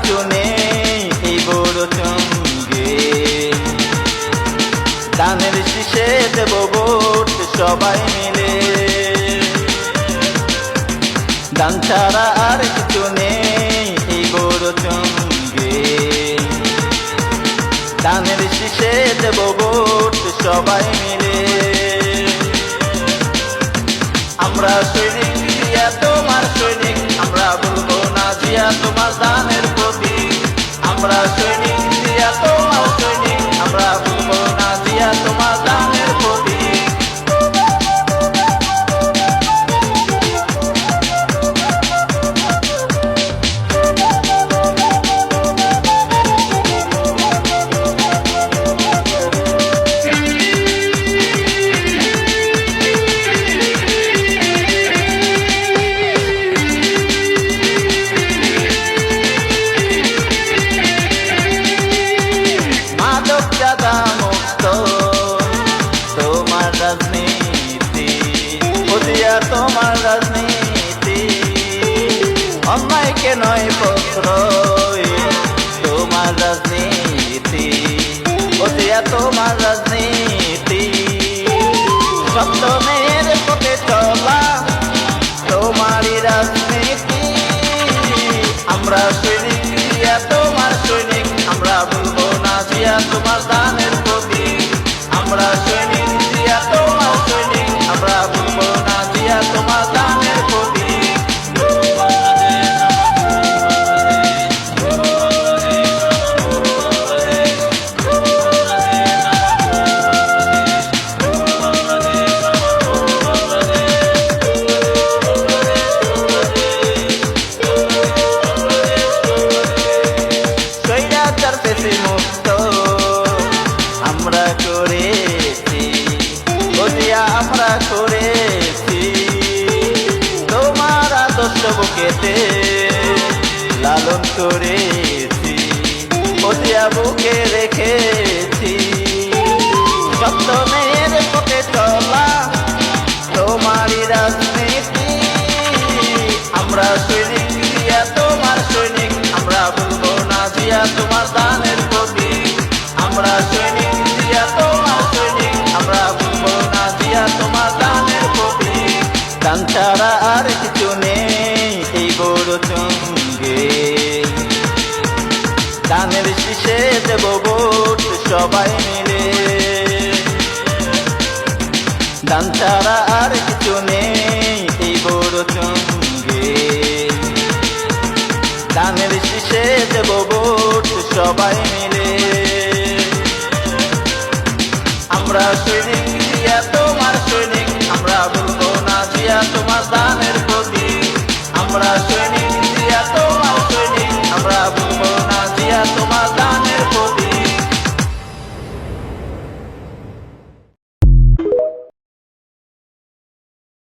কিছু নেই এই বড় সঙ্গে। ধানের শীষে দেব ভোট সবাই মিলে, ধান ছাড়া আর কিছু নেই এই বড় সঙ্গে। ধানের শীষে দেব ভোট সবাই মিলে। আমরা সৈনিক জিয়া তোমার সৈনিক, আমরা বলবো না জিয়া তোমার দানের প্রতি। আমরা সৈনিক জিয়া তোমার সৈনিক, আমরা বলবো না জিয়া তোমার দানের প্রতি। তোমার রাজনীতি বুঝিয়া তোমার রাজনীতি, অন্যায়কে নয় প্রশ্রয় তোমার রাজনীতি বুঝিয়া তোমার রাজনীতি। সত্য মেয়ের পথে চলা তোমারই রাজনীতি। আমরা সৈনিক জিয়া তোমার সৈনিক, আমরা বলবো না জিয়া তোমার দানের প্রতি। আমরা সৈনিক জিয়া তোমার সৈনিক, আমরা বলবো না জিয়া তোমার দানের প্রতি। স্বৈরাচার থেকে মুক্ত আমরা করেছি বুঝিয়া, আমরা করেছি তোমার আদর্শ বুকেতে লালন করেছি বুঝিয়া, বুকে রেখেছি। সত্য মেয়ের পথে চলা তোমারই রাজনীতি। আমরা সৈনিক জিয়া তোমার সৈনিক, আমরা বলবো না জিয়া তোমার দানের প্রতি। আমরা সৈনিক জিয়া তোমার সৈনিক, আমরা বলবো না জিয়া তোমার দানের প্রতি। ধান ছাড়া আর কিছু নেই এই বড় সঙ্গে। ধানের শীষে দেব ভোট সবাই মিলে, ধান ছাড়া আর কিছু নেই এই বড় সঙ্গে। ধানের শীষে দেব ভোট সবাই মিলে। আমরা সৈনিক জিয়া তোমার সৈনিক, আমরা বলবো না জিয়া তোমার দানের প্রতি। আমরা